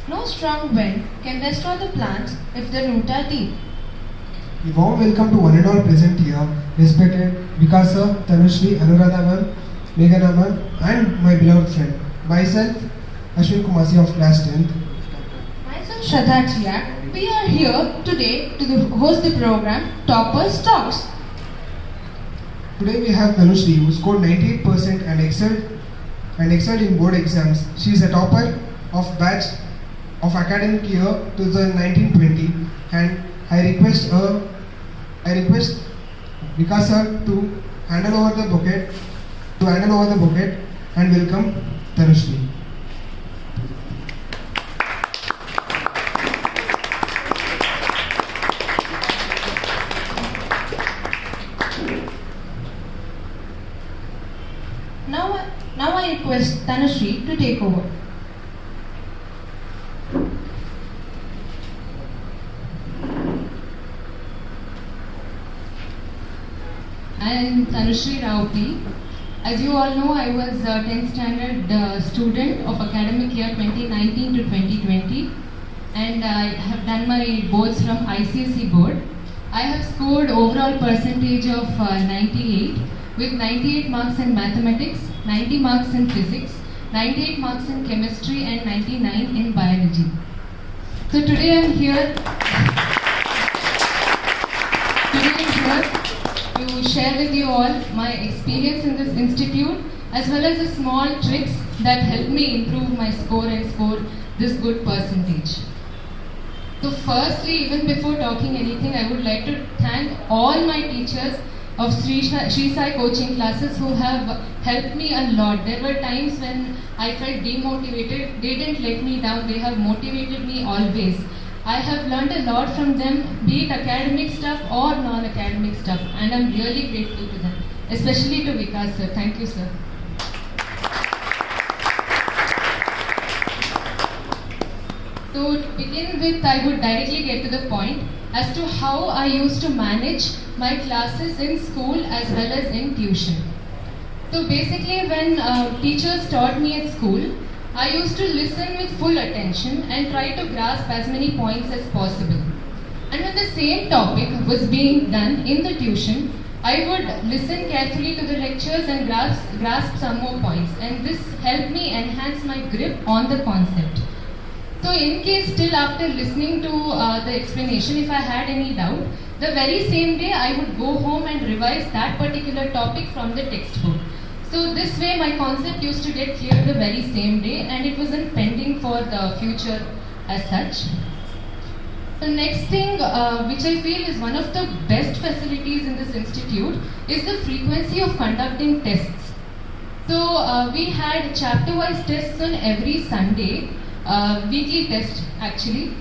No strong wind can destroy the plants if the roots are deep. A warm welcome to one and all present here, respected Vikas sir, Tanushree, Anuradha ma'am, Meghana ma'am, and my beloved friend. Myself, Ashwin Kumasi of class 10th. Myself Shraddha Chiak. We are here today to host the program Toppers Talks. Today we have Tanushree who scored 98% and excelled in board exams. She is a topper of batch of academic year 2019-20, and I request Vikas sir to hand over the bouquet and welcome Tanushree. Now I request Tanushree to take over. I am Tanushree Rauti. As you all know, I was a 10th standard student of academic year 2019 to 2020, and I have done my boards from ICSE board. I have scored overall percentage of 98 with 98 marks in mathematics, 90 marks in physics, 98 marks in chemistry, and 99 in biology. So today I'm here to share with you all my experience in this institute, as well as the small tricks that helped me improve my score and score this good percentage. So firstly, even before talking anything, I would like to thank all my teachers of Sri Sai coaching classes who have helped me a lot. There were times when I felt demotivated. They didn't let me down. They have motivated me always. I have learned a lot from them, be it academic stuff or non-academic stuff, and I'm really grateful to them, especially to Vikas sir. Thank you, sir. So to begin with, I would directly get to the point as to how I used to manage my classes in school as well as in tuition. So basically, when teachers taught me at school, I used to listen with full attention and try to grasp as many points as possible. And when the same topic was being done in the tuition, I would listen carefully to the lectures and grasp some more points. And this helped me enhance my grip on the concept. So in case still after listening to the explanation, if I had any doubt, the very same day I would go home and revise that particular topic from the textbook. So this way my concept used to get clear the very same day, and it wasn't pending for the future as such. The next thing which I feel is one of the best facilities in this institute is the frequency of conducting tests. So we had chapter-wise tests on every Sunday, weekly test actually,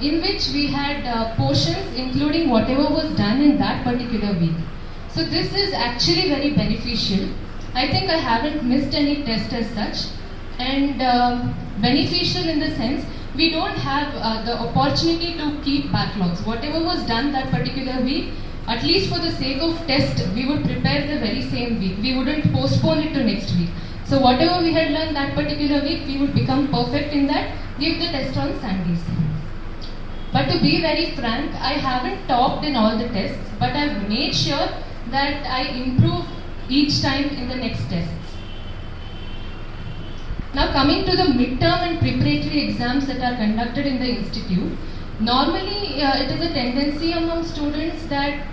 in which we had portions including whatever was done in that particular week. So this is actually very beneficial. I think I haven't missed any test as such, and beneficial in the sense we don't have the opportunity to keep backlogs. Whatever was done that particular week, at least for the sake of test, we would prepare the very same week. We wouldn't postpone it to next week. So whatever we had learned that particular week, we would become perfect in that, give the test on Sundays. But to be very frank, I haven't topped in all the tests, but I've made sure that I improve each time in the next tests. Now coming to the midterm and preparatory exams that are conducted in the institute, normally it is a tendency among students that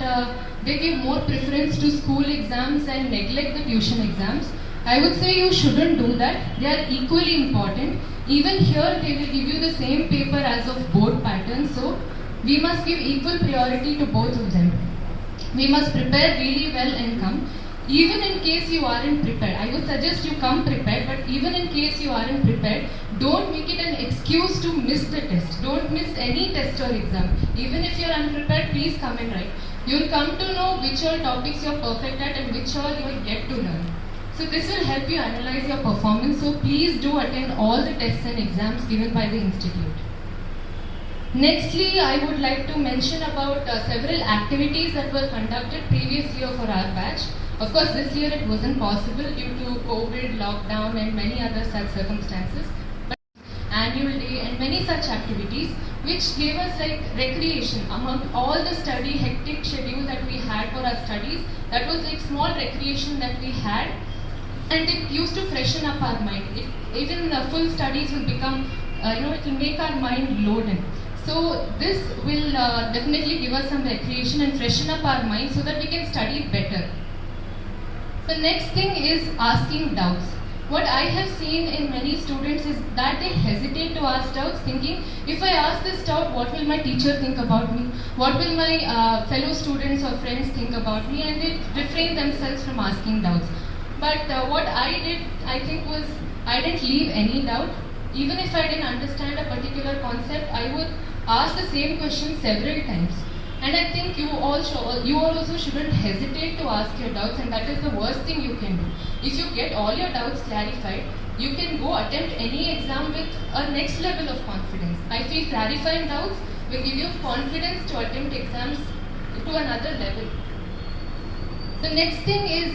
they give more preference to school exams and neglect the tuition exams. I would say you shouldn't do that. They are equally important. Even here they will give you the same paper as of board pattern, so we must give equal priority to both of them. We must prepare really well and come. Even in case you aren't prepared, I would suggest you come prepared, but even in case you aren't prepared, don't make it an excuse to miss the test. Don't miss any test or exam. Even if you're unprepared, please come and write. You'll come to know which all topics you're perfect at and which all you're yet to learn. So this will help you analyze your performance, so please do attend all the tests and exams given by the institute. Nextly, I would like to mention about several activities that were conducted previous year for our batch. Of course, this year it wasn't possible due to COVID, lockdown and many other such circumstances. annual day and many such activities which gave us like recreation among all the study hectic schedule that we had for our studies. That was like small recreation that we had, and it used to freshen up our mind. Even the full studies will become, it will make our mind loaded. So this will definitely give us some recreation and freshen up our mind so that we can study better. The next thing is asking doubts. What I have seen in many students is that they hesitate to ask doubts, thinking, if I ask this doubt, what will my teacher think about me? What will my fellow students or friends think about me? And they refrain themselves from asking doubts. But what I did, I think, was I didn't leave any doubt. Even if I didn't understand a particular concept, I would ask the same question several times. And I think you all also shouldn't hesitate to ask your doubts, and that is the worst thing you can do. If you get all your doubts clarified, you can go attempt any exam with a next level of confidence. I feel clarifying doubts will give you confidence to attempt exams to another level. The next thing is,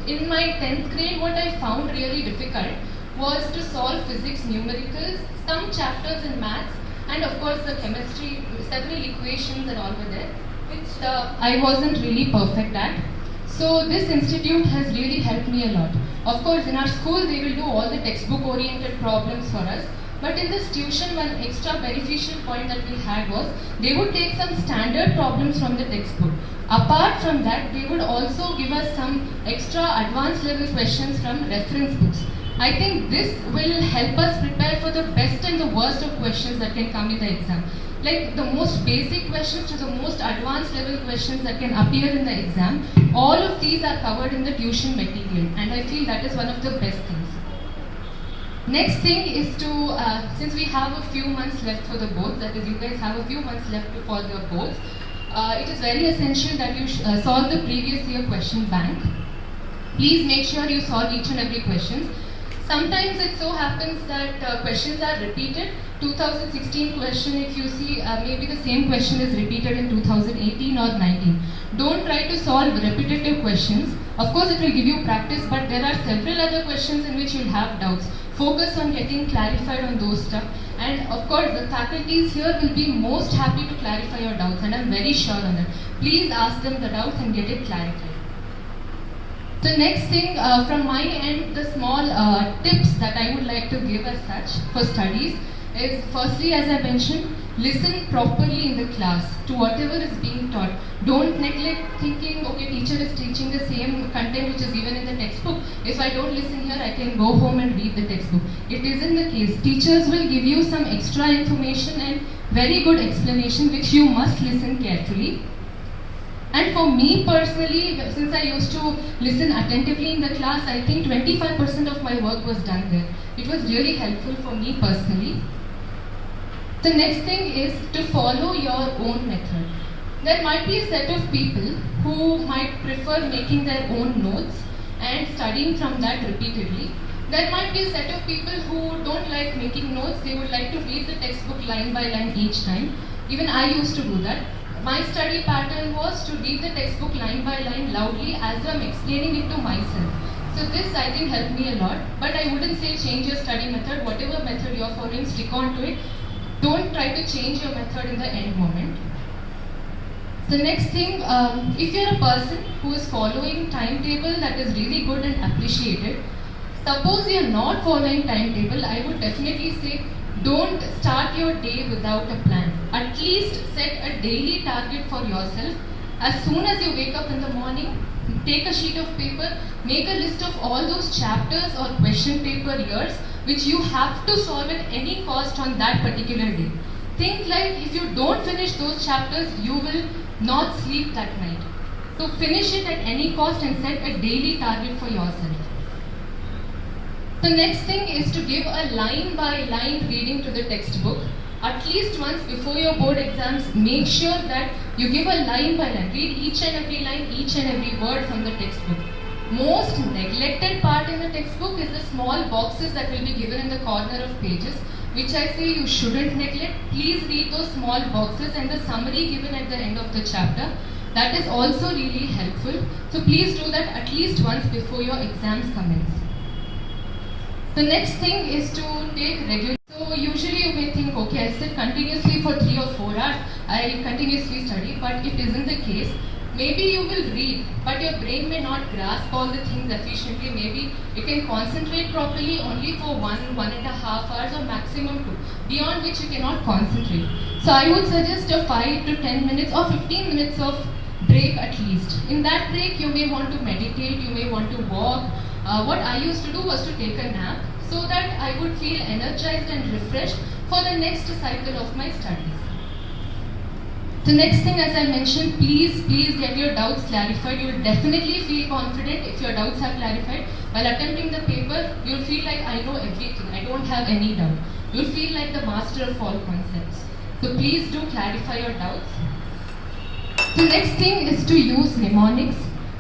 in my 10th grade, what I found really difficult was to solve physics numericals, some chapters in maths, and of course the chemistry, several equations and all were there, which I wasn't really perfect at. So this institute has really helped me a lot. Of course, in our school they will do all the textbook oriented problems for us, but in this tuition, one extra beneficial point that we had was they would take some standard problems from the textbook. Apart from that, they would also give us some extra advanced level questions from reference books. I think this will help us prepare for the best and the worst of questions that can come in the exam. Like the most basic questions to the most advanced level questions that can appear in the exam, all of these are covered in the tuition material, and I feel that is one of the best things. Next thing is to, since we have a few months left for the boards, that is you guys have a few months left for the boards, it is very essential that you solve the previous year question bank. Please make sure you solve each and every question. Sometimes it so happens that questions are repeated. 2016 question, if you see, maybe the same question is repeated in 2018 or 19. Don't try to solve repetitive questions. Of course, it will give you practice, but there are several other questions in which you'll have doubts. Focus on getting clarified on those stuff. And of course, the faculties here will be most happy to clarify your doubts, and I'm very sure on that. Please ask them the doubts and get it clarified. The next thing from my end, the small tips that I would like to give as such for studies is, firstly, as I mentioned, listen properly in the class to whatever is being taught. Don't neglect thinking, okay, teacher is teaching the same content which is given in the textbook. If I don't listen here, I can go home and read the textbook. It isn't the case. Teachers will give you some extra information and very good explanation which you must listen carefully. And for me personally, since I used to listen attentively in the class, I think 25% of my work was done there. It was really helpful for me personally. The next thing is to follow your own method. There might be a set of people who might prefer making their own notes and studying from that repeatedly. There might be a set of people who don't like making notes, they would like to read the textbook line by line each time. Even I used to do that. My study pattern was to read the textbook line by line loudly as I'm explaining it to myself. So this I think helped me a lot, but I wouldn't say change your study method. Whatever method you're following, stick on to it. Don't try to change your method in the end moment. The next thing, if you're a person who is following timetable that is really good and appreciated, suppose you're not following timetable, I would definitely say don't start your day without a plan. At least set a daily target for yourself. As soon as you wake up in the morning, take a sheet of paper, make a list of all those chapters or question paper years which you have to solve at any cost on that particular day. Think like if you don't finish those chapters, you will not sleep that night. So finish it at any cost and set a daily target for yourself. The next thing is to give a line by line reading to the textbook. At least once before your board exams, make sure that you give a line by line. Read each and every line, each and every word from the textbook. Most neglected part in the textbook is the small boxes that will be given in the corner of pages, which I say you shouldn't neglect. Please read those small boxes and the summary given at the end of the chapter. That is also really helpful. So please do that at least once before your exams commence. The next thing is to take regular. So usually you may think, okay, I'll sit continuously for 3 or 4 hours, I'll continuously study, but it isn't the case. Maybe you will read, but your brain may not grasp all the things efficiently. Maybe you can concentrate properly only for 1.5 hours or maximum 2, beyond which you cannot concentrate. So I would suggest a 5 to 10 minutes or 15 minutes of break at least. In that break, you may want to meditate, you may want to walk. What I used to do was to take a nap so that I would feel energized and refreshed for the next cycle of my studies. The next thing, as I mentioned, please get your doubts clarified. You will definitely feel confident if your doubts are clarified. While attempting the paper, you'll feel like I know everything, I don't have any doubt. You'll feel like the master of all concepts. So please do clarify your doubts. The next thing is to use mnemonics.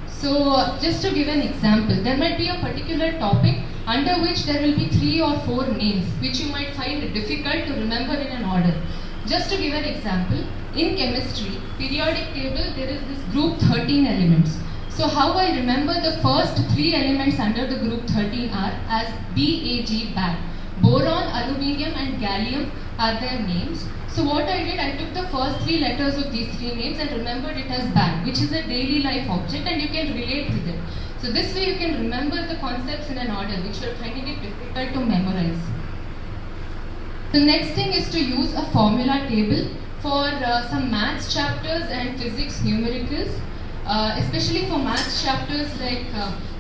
So just to give an example, there might be a particular topic under which there will be 3 or 4 names which you might find difficult to remember in an order. Just to give an example, in chemistry, periodic table, there is this group 13 elements. So how I remember the first 3 elements under the group 13 are as BAG, bag. Boron, aluminium and gallium are their names. So what I did, I took the first 3 letters of these 3 names and remembered it as bag, which is a daily life object and you can relate with it. So this way you can remember the concepts in an order which you are finding it difficult to memorize. The next thing is to use a formula table for some maths chapters and physics numericals, especially for maths chapters like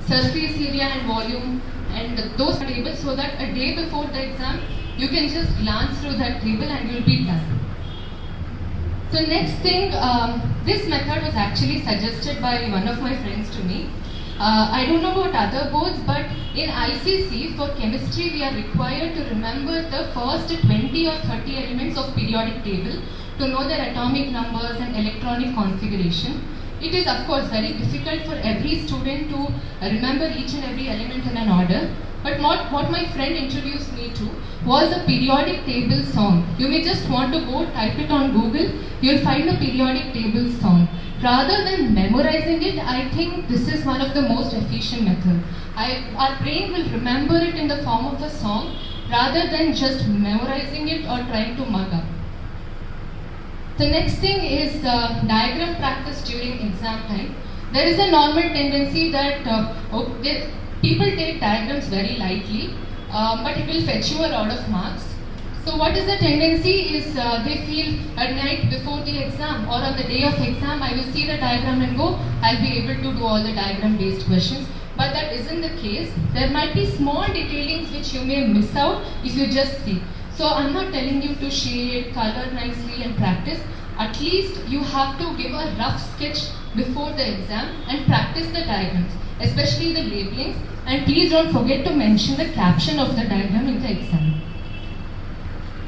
surface area and volume and those tables, so that a day before the exam you can just glance through that table and you'll be done. So next thing, this method was actually suggested by one of my friends to me. I don't know about other boards, but in ICC for chemistry we are required to remember the first 20 or 30 elements of periodic table to know their atomic numbers and electronic configuration. It is of course very difficult for every student to remember each and every element in an order. But what my friend introduced me to was a periodic table song. You may just want to go type it on Google, you'll find a periodic table song. Rather than memorizing it, I think this is one of the most efficient methods. Our brain will remember it in the form of a song rather than just memorizing it or trying to mug up. The next thing is diagram practice during exam time. There is a normal tendency that people take diagrams very lightly, but it will fetch you a lot of marks. So what is the tendency is they feel at night before the exam or on the day of exam, I will see the diagram and go, I'll be able to do all the diagram based questions. But that isn't the case. There might be small detailings which you may miss out if you just see. So I'm not telling you to shade, color nicely and practice. At least you have to give a rough sketch before the exam and practice the diagrams, especially the labelings. And please don't forget to mention the caption of the diagram in the exam.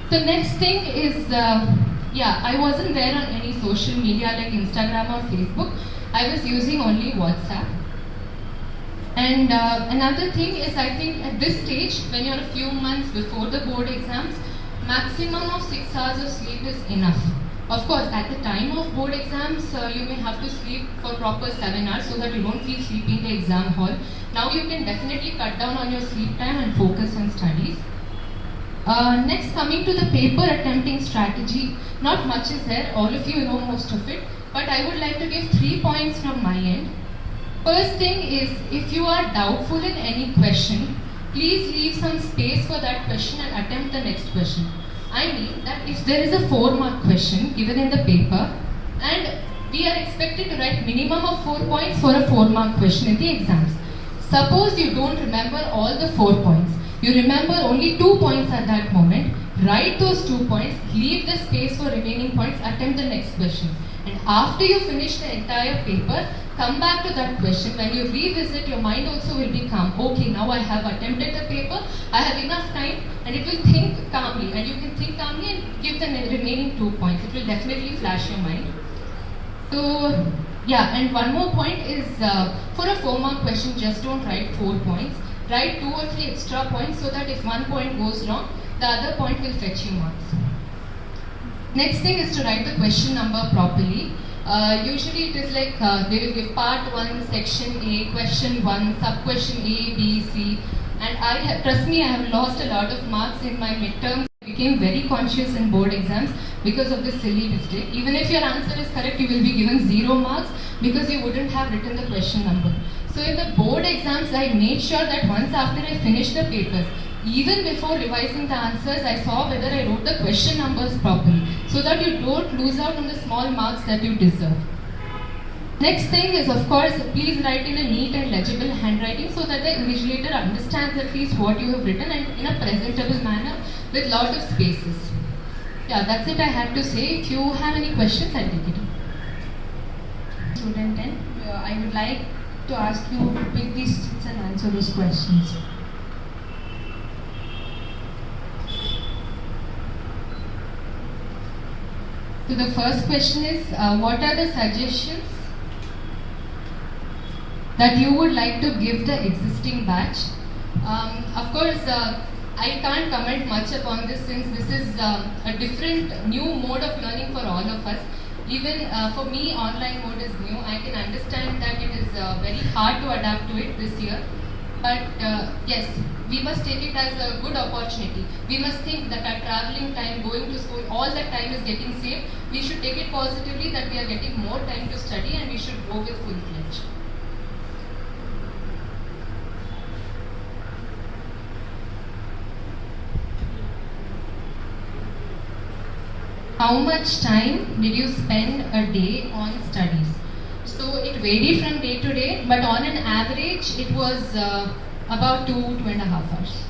The next thing is, I wasn't there on any social media like Instagram or Facebook. I was using only WhatsApp. And another thing is, I think at this stage, when you're a few months before the board exams, maximum of 6 hours of sleep is enough. Of course, at the time of board exams, you may have to sleep for proper 7 hours so that you don't feel sleepy in the exam hall. Now you can definitely cut down on your sleep time and focus on studies. Next, coming to the paper attempting strategy, not much is there, all of you know most of it, but I would like to give 3 points from my end. First thing is, if you are doubtful in any question, please leave some space for that question and attempt the next question. I mean that if there is a 4-mark question given in the paper and we are expected to write minimum of 4 points for a 4-mark question in the exams. Suppose you don't remember all the 4 points. You remember only 2 points at that moment. Write those 2 points, leave the space for remaining points, attempt the next question. And after you finish the entire paper, come back to that question. When you revisit, your mind also will be calm. Okay, now I have attempted the paper, I have enough time, and it will think calmly. And you can think calmly and give the remaining 2 points. It will definitely flash your mind. So, yeah, and one more point is, for a 4-mark question, just don't write 4 points. Write 2 or 3 extra points so that if 1 point goes wrong, the other point will fetch you marks. Next thing is to write the question number properly. Usually it is like they will give part 1, section A, question 1, sub-question A, B, C. And trust me, I have lost a lot of marks in my midterms became very conscious in board exams because of this silly mistake. Even if your answer is correct, you will be given 0 marks because you wouldn't have written the question number. So in the board exams, I made sure that once after I finished the papers, even before revising the answers, I saw whether I wrote the question numbers properly, so that you don't lose out on the small marks that you deserve. Next thing is, of course, please write in a neat and legible handwriting so that the invigilator understands at least what you have written and in a presentable manner with lot of spaces. Yeah, that's it I had to say. If you have any questions, I'll take it. Student 10, I would like to ask you to pick these seats and answer those questions. So the first question is, what are the suggestions that you would like to give the existing batch? Of course, I can't comment much upon this since this is a different new mode of learning for all of us. Even for me, online mode is new. I can understand that it is very hard to adapt to it this year. But yes, we must take it as a good opportunity. We must think that our traveling time, going to school, all that time is getting saved. We should take it positively that we are getting more time to study and we should go with full-fledged. How much time did you spend a day on studies? So it varied from day to day, but on an average, it was about 2.5 hours.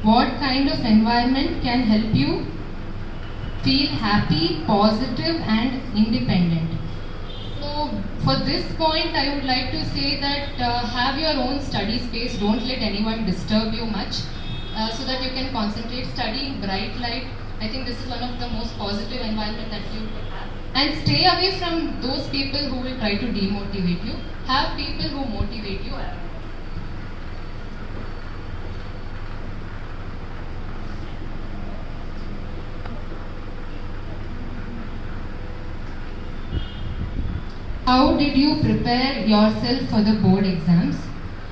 What kind of environment can help you feel happy, positive and independent? So for this point, I would like to say that have your own study space. Don't let anyone disturb you much so that you can concentrate. Study in bright light. I think this is one of the most positive environment that you could have. And stay away from those people who will try to demotivate you. Have people who motivate you. How did you prepare yourself for the board exams?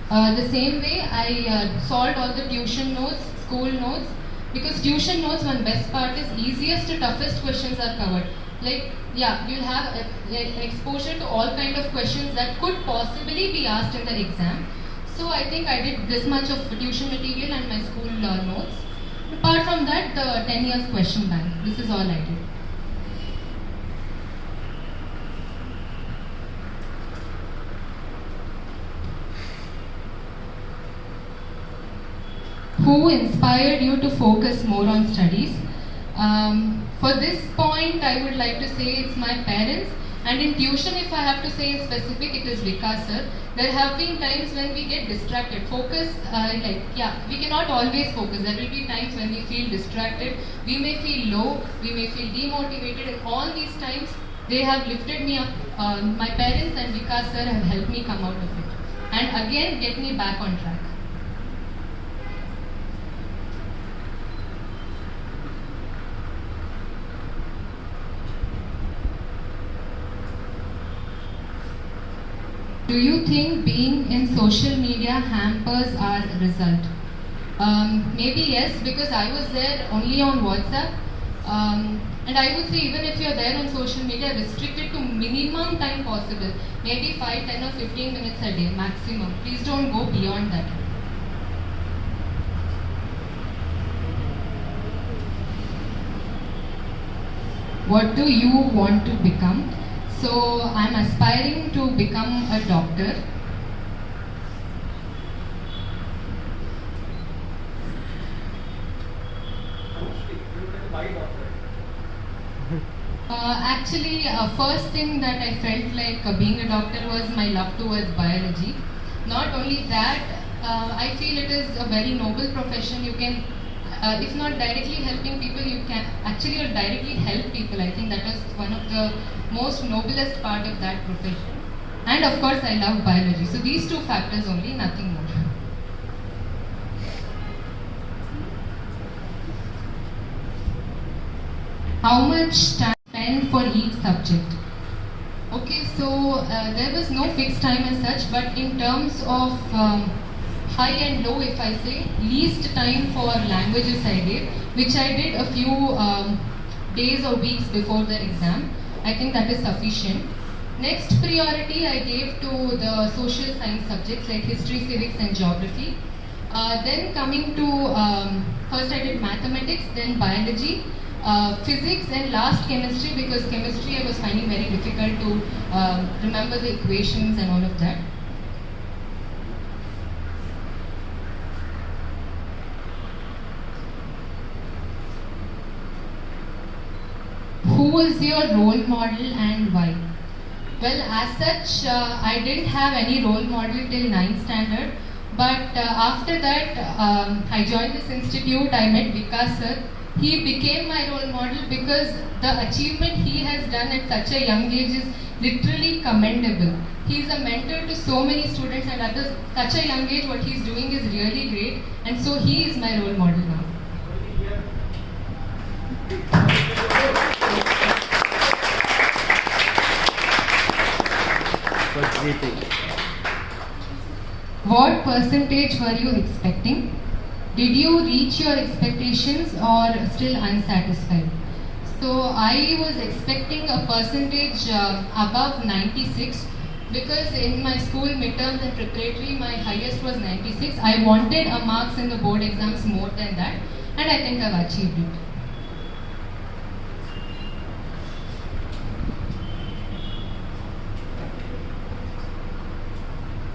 The same way I solved all the tuition notes, school notes, because tuition notes, one best part is easiest to toughest questions are covered. Like, yeah, you'll have exposure to all kind of questions that could possibly be asked in the exam. So I think I did this much of tuition material and my school notes. Apart from that, the 10 years question bank. This is all I did. Who inspired you to focus more on studies? For this point, I would like to say it's my parents. And in tuition, if I have to say in specific, it is Vikas sir. There have been times when we get distracted. Focus, we cannot always focus. There will be times when we feel distracted. We may feel low, we may feel demotivated. And all these times, they have lifted me up. My parents and Vikas sir have helped me come out of it. And again, get me back on track. Do you think being in social media hampers our result? Maybe yes, because I was there only on WhatsApp. And I would say even if you're there on social media, restrict it to minimum time possible. Maybe 5, 10 or 15 minutes a day maximum. Please don't go beyond that. What do you want to become? So I'm aspiring to become a doctor. Actually, first thing that I felt like being a doctor was my love towards biology. Not only that, I feel it is a very noble profession. You can, if not directly helping people, you can actually directly help people. I think that was one of the most noblest part of that profession. And of course, I love biology. So these two factors only, nothing more. How much time end for each subject? Okay, so there was no fixed time as such, but in terms of high and low, if I say, least time for languages I gave, which I did a few days or weeks before the exam. I think that is sufficient. Next priority I gave to the social science subjects like history, civics and geography. Then coming to, first I did mathematics, then biology, physics and last chemistry, because chemistry I was finding very difficult to remember the equations and all of that. Who was your role model and why? Well, as such, I didn't have any role model till 9th standard. But after that, I joined this institute, I met Vikas sir. He became my role model because the achievement he has done at such a young age is literally commendable. He is a mentor to so many students, and at such a young age what he is doing is really great, and so he is my role model now. What percentage were you expecting? Did you reach your expectations or still unsatisfied? So I was expecting a percentage above 96, because in my school midterms and preparatory my highest was 96. I wanted a marks in the board exams more than that, and I think I've achieved it.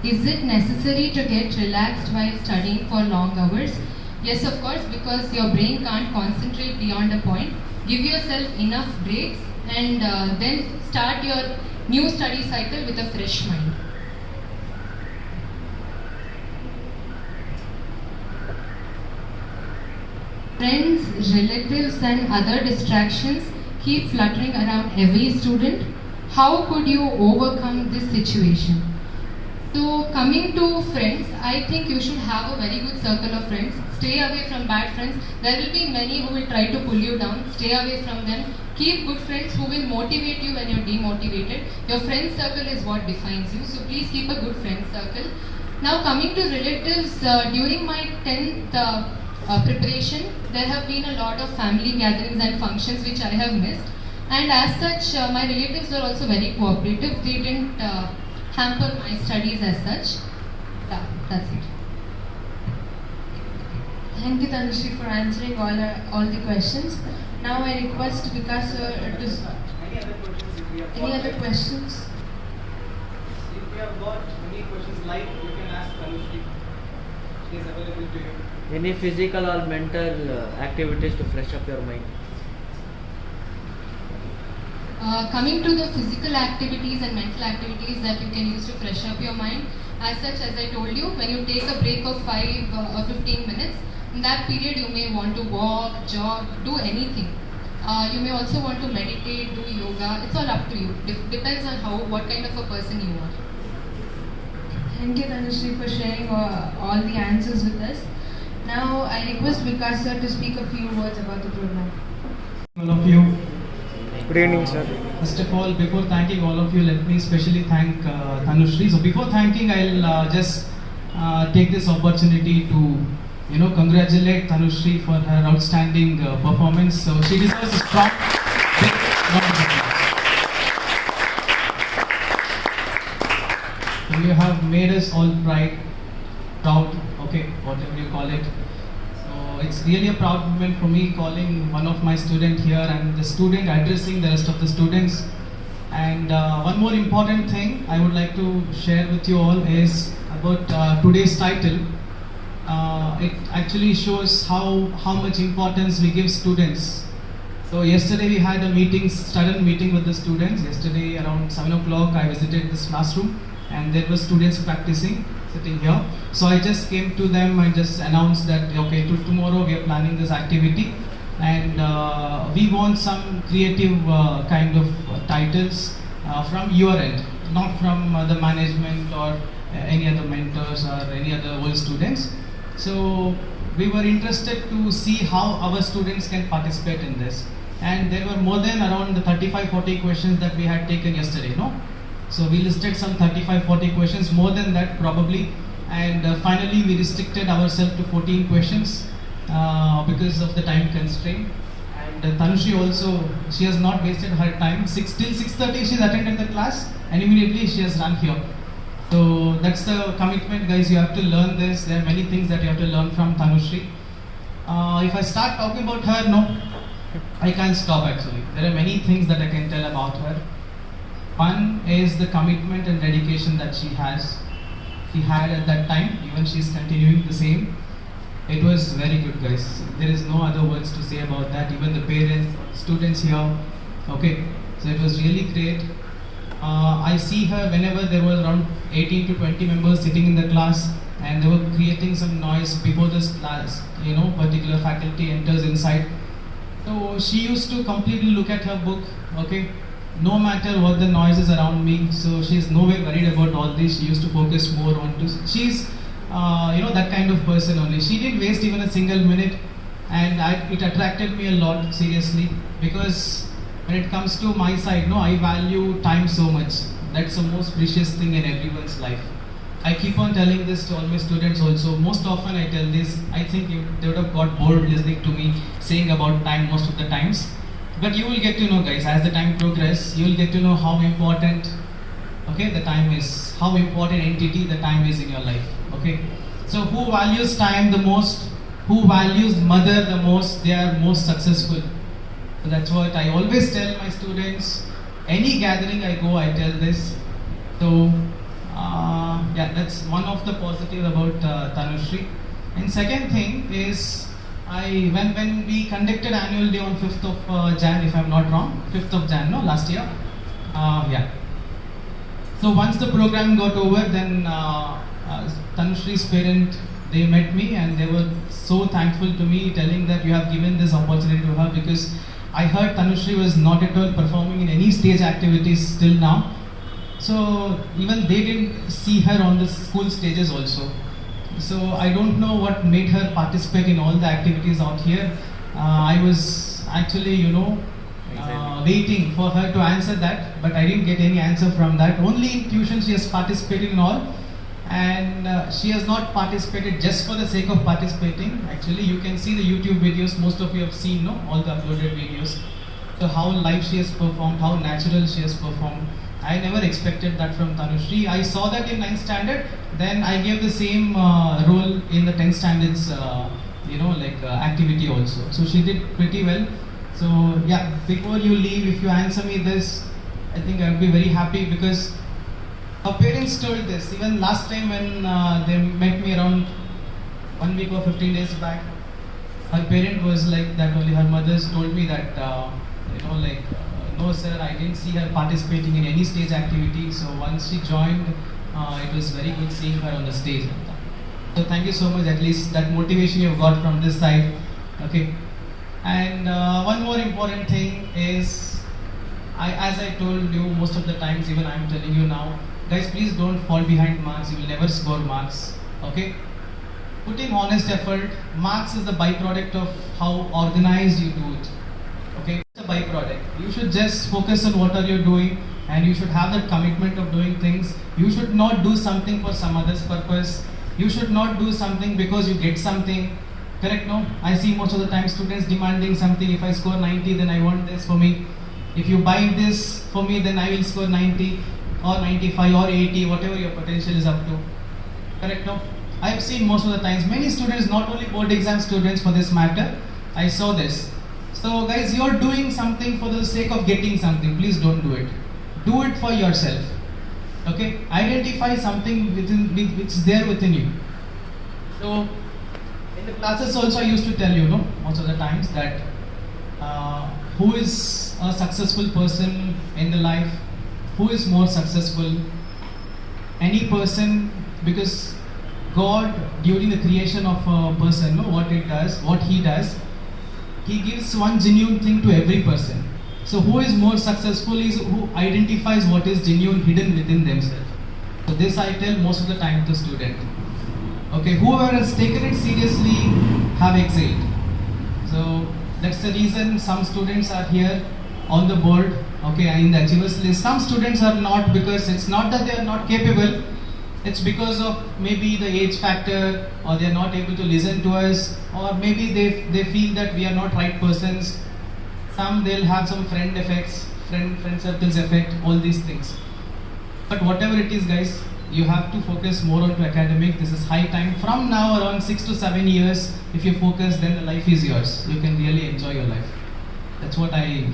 Is it necessary to get relaxed while studying for long hours? Yes, of course, because your brain can't concentrate beyond a point. Give yourself enough breaks and then start your new study cycle with a fresh mind. Friends, relatives and other distractions keep fluttering around every student. How could you overcome this situation? So coming to friends, I think you should have a very good circle of friends. Stay away from bad friends. There will be many who will try to pull you down. Stay away from them. Keep good friends who will motivate you when you're demotivated. Your friend circle is what defines you. So please keep a good friend circle. Now coming to relatives, during my 10th preparation, there have been a lot of family gatherings and functions which I have missed. And as such, my relatives were also very cooperative. They didn't hamper my studies as such. Yeah, that's it. Thank you, Tanushree, for answering all the questions. Now I request Vikas sir to... Any other questions? If you have got any questions live, you can ask Tanushree. She is available to you. Any physical or mental activities to fresh up your mind? Coming to the physical activities and mental activities that you can use to fresh up your mind, as such, as I told you, when you take a break of 5 or 15 minutes, in that period you may want to walk, jog, do anything. You may also want to meditate, do yoga. It's all up to you. Depends on what kind of a person you are. Thank you, Tanushree, for sharing all the answers with us. Now I request Vikas sir to speak a few words about the program. All of you. Good evening, sir. First of all, before thanking all of you, let me especially thank Tanushree. So before thanking, I'll just take this opportunity to congratulate Tanushree for her outstanding performance. So she deserves a strong big round of applause. So you have made us all proud, okay, whatever you call it. So it's really a proud moment for me calling one of my students here and the student addressing the rest of the students. And one more important thing I would like to share with you all is about today's title. It actually shows how much importance we give students. So yesterday we had a student meeting with the students. Yesterday around 7 o'clock I visited this classroom and there were students practicing sitting here. So I just came to them and just announced that okay, tomorrow we are planning this activity and we want some creative kind of titles from your end, not from the management or any other mentors or any other old students. So we were interested to see how our students can participate in this. and there were more than around 35-40 questions that we had taken yesterday, no? So we listed some 35-40 questions, more than that probably, and finally we restricted ourselves to 14 questions because of the time constraint. And Tanushree also, she has not wasted her time. Till 6:30 she's attended the class and immediately she has run here. So that's the commitment, guys. You have to learn this. There are many things that you have to learn from Tanushree. If I start talking about her, no, I can't stop actually. There are many things that I can tell about her. One is the commitment and dedication that she had at that time. Even she's continuing the same. It was very good, guys. There is no other words to say about that. Even the parents, students here, okay. So it was really great. I see her whenever there were around 18 to 20 members sitting in the class and they were creating some noise before this class, particular faculty enters inside. So she used to completely look at her book, okay, no matter what the noise is around me. So she's no way worried about all this. She used to focus more on she's that kind of person only. She didn't waste even a single minute, and it attracted me a lot, seriously, because when it comes to my side, I value time so much. That's the most precious thing in everyone's life. I keep on telling this to all my students also. Most often I tell this. I think they would have got bored listening to me saying about time most of the times. But you will get to know, guys, as the time progresses, you will get to know how important, the time is. How important entity the time is in your life, okay? So who values time the most, who values mother the most, they are most successful. So that's what I always tell my students. Any gathering I go, I tell this. So that's one of the positives about Tanushree. And second thing is, when we conducted annual day on 5th of Jan, if I'm not wrong, 5th of Jan, last year. So once the program got over, then Tanushree's parent, they met me and they were so thankful to me, telling that you have given this opportunity to her, because I heard Tanushree was not at all performing in any stage activities till now. So even they didn't see her on the school stages also. So I don't know what made her participate in all the activities out here. I was actually, waiting for her to answer that, but I didn't get any answer from that. Only in tuition she has participated in all, and she has not participated just for the sake of participating. Actually, you can see the YouTube videos, most of you have seen, all the uploaded videos. So how live she has performed, how natural she has performed. I never expected that from Tanushree. I saw that in 9th standard, then I gave the same role in the 10th standards, activity also. So she did pretty well. So yeah, before you leave, if you answer me this, I think I would be very happy, because her parents told this. Even last time when they met me around 1 week or 15 days back, her parent was like that only. Her mothers told me that, no sir, I didn't see her participating in any stage activity. So once she joined, it was very good seeing her on the stage. So thank you so much, at least that motivation you've got from this side. Okay. And one more important thing is, as I told you most of the times, even I'm telling you now, guys, please don't fall behind marks. You will never score marks. Okay. Putting honest effort, marks is the byproduct of how organized you do it. Okay, it's a byproduct. You should just focus on what are you doing, and you should have that commitment of doing things. You should not do something for some other's purpose. You should not do something because you get something. Correct, no? I see most of the time students demanding something. If I score 90, then I want this for me. If you buy this for me, then I will score 90 or 95 or 80, whatever your potential is up to. Correct, no? I have seen most of the times, many students, not only board exam students for this matter, I saw this. So guys, you're doing something for the sake of getting something. Please don't do it. Do it for yourself. Okay? Identify something which is there within you. So, in the classes also I used to tell you, most of the times, that who is a successful person in the life, who is more successful. Any person, because God, during the creation of a person, what he does, he gives one genuine thing to every person. So who is more successful is who identifies what is genuine hidden within themselves. So this I tell most of the time to student. Okay, whoever has taken it seriously have excelled. So That's the reason some students are here on the board, okay, in the achievers list. Some students are not, because it's not that they are not capable, it's because of maybe the age factor, or they are not able to listen to us, or maybe they feel that we are not right persons. Some they'll have some friend effects, friend circles effect, all these things. But whatever it is, guys, you have to focus more onto academic. This is high time. From now around 6 to 7 years, if you focus, then the life is yours. You can really enjoy your life. That's what I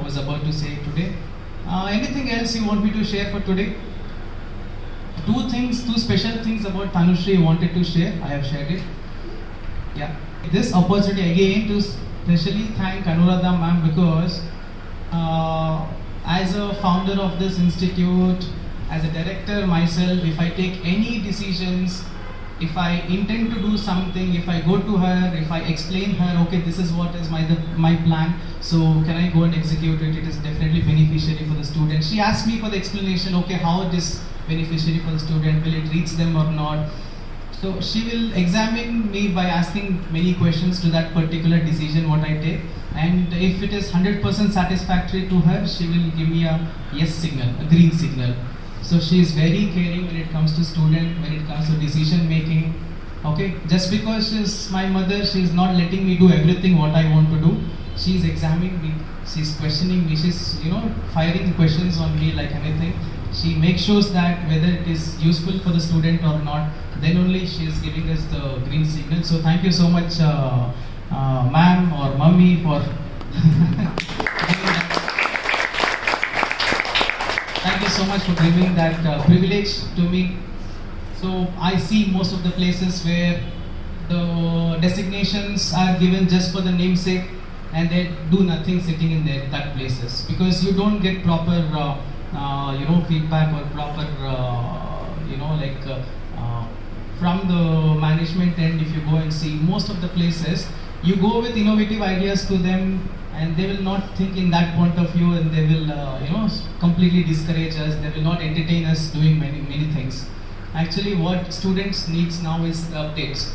was about to say today. Anything else you want me to share for today? Two special things about Tanushree I wanted to share. I have shared it. Yeah. This opportunity again to specially thank Anuradha ma'am, because as a founder of this institute, as a director myself, if I take any decisions, if I intend to do something, if I go to her, if I explain her, okay, this is what is my plan, so can I go and execute it? It is definitely beneficiary for the student. She asked me for the explanation, okay, how it is beneficiary for the student, will it reach them or not? So she will examine me by asking many questions to that particular decision what I take, and if it is 100% satisfactory to her, she will give me a yes signal, a green signal. So she is very caring when it comes to student, when it comes to decision making. Okay, just because she is my mother, she is not letting me do everything what I want to do. She is examining me, she is questioning me, she is firing questions on me like anything. She makes sure that whether it is useful for the student or not, then only she is giving us the green signal. So thank you so much, ma'am or mummy, for thank you so much for giving that privilege to me. So I see most of the places where the designations are given just for the namesake, and they do nothing sitting in that places, because you don't get proper feedback or proper from the management end. If you go and see most of the places, you go with innovative ideas to them, and they will not think in that point of view, and they will completely discourage us. They will not entertain us doing many things. Actually, what students needs now is the updates,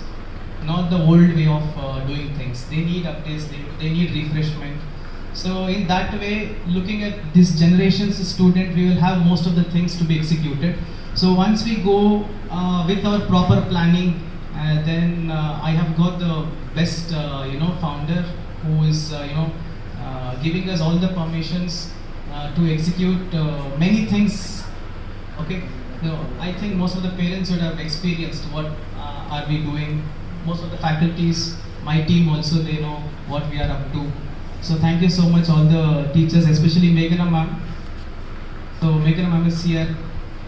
not the old way of doing things. They need updates, they need refreshment. So in that way, looking at this generation's student, we will have most of the things to be executed. So once we go with our proper planning, then I have got the best founder who is giving us all the permissions to execute many things. Okay, so I think most of the parents would have experienced what are we doing. Most of the faculties, my team also, they know what we are up to. So thank you so much all the teachers, especially Meghana ma'am. So Meghana ma'am is here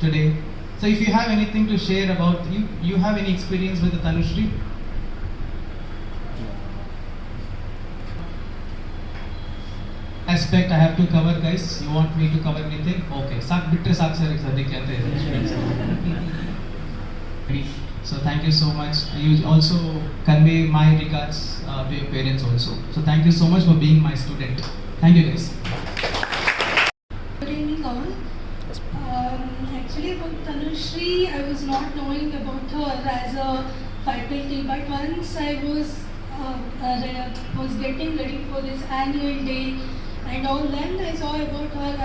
today. So if you have anything to share about, you have any experience with the Tanushree? Aspect I have to cover, guys. You want me to cover anything? Okay. So thank you so much. You also convey my regards to your parents also. So thank you so much for being my student. Thank you, guys. Good evening all. Actually about Tanushree, I was not knowing about her as a faculty, but once I was getting ready for this annual day and all, then I saw about her.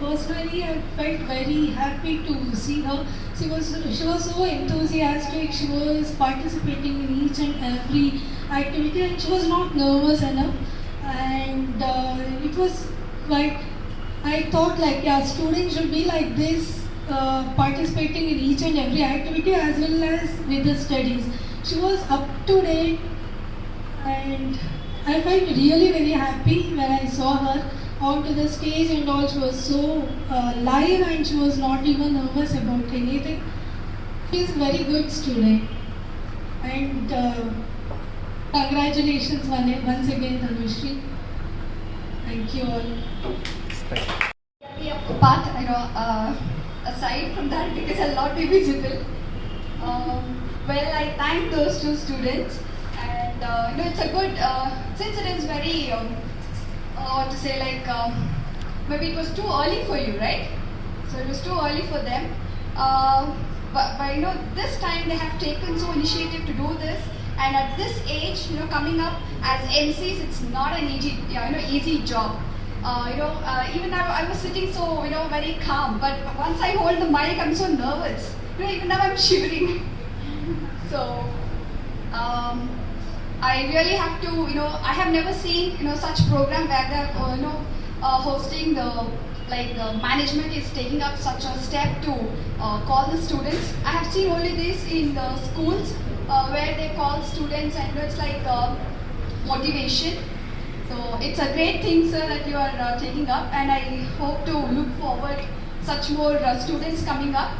Personally, I felt very happy to see her. She was so enthusiastic. She was participating in each and every activity, and she was not nervous enough. And it was quite. I thought like, yeah, students should be like this, participating in each and every activity as well as with the studies. She was up to date, and I felt really very happy when I saw her onto the stage and all. She was so live, and she was not even nervous about anything. She is a very good student, and congratulations once again, Tanushree. Thank you all. But aside from that, because I'll not be visible, well, I thank those two students, and it's a good, since it is very, what to say, like, maybe it was too early for you, right? So it was too early for them, but this time they have taken so initiative to do this, And at this age, coming up as MCs, it's not an easy job. Even I was sitting so, very calm. But once I hold the mic, I'm so nervous. Even now I'm shivering. So, I really have to, I have never seen, such program where they're, hosting the management is taking up such a step to call the students. I have seen only this in the schools where they call students, and it's like motivation. So it's a great thing, sir, that you are taking up, and I hope to look forward such more students coming up,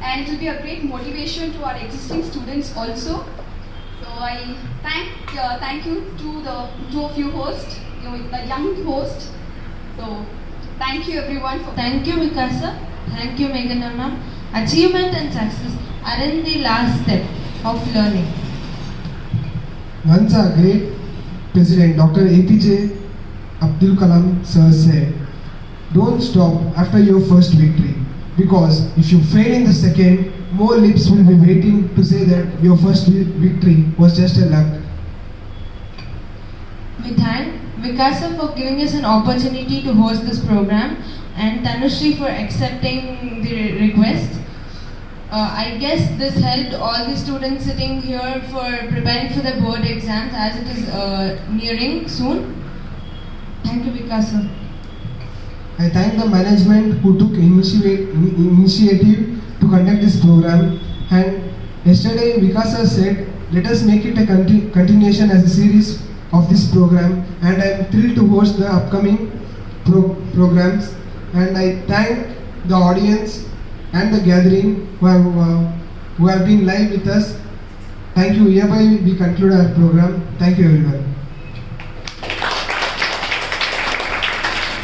and it will be a great motivation to our existing students also. So I thank you to the two of you hosts, the young host. So thank you everyone for. Thank you, Vikasa. Thank you, Meghana ma'am. Achievement and success are in the last step of learning. Once a great President Dr. APJ Abdul Kalam sir said, "Don't stop after your first victory, because if you fail in the second, more lips will be waiting to say that your first victory was just a luck." We thank Vikasa for giving us an opportunity to host this program, and Tanushree for accepting the request. I guess this helped all the students sitting here for preparing for the board exams, as it is nearing soon. Thank you, Vikasa. I thank the management who took initiative to conduct this program, and yesterday Vikasa said, "Let us make it a continuation as a series of this program," and I am thrilled to host the upcoming programs, and I thank the audience and the gathering who have been live with us. Thank you. Hereby we conclude our program. Thank you everyone.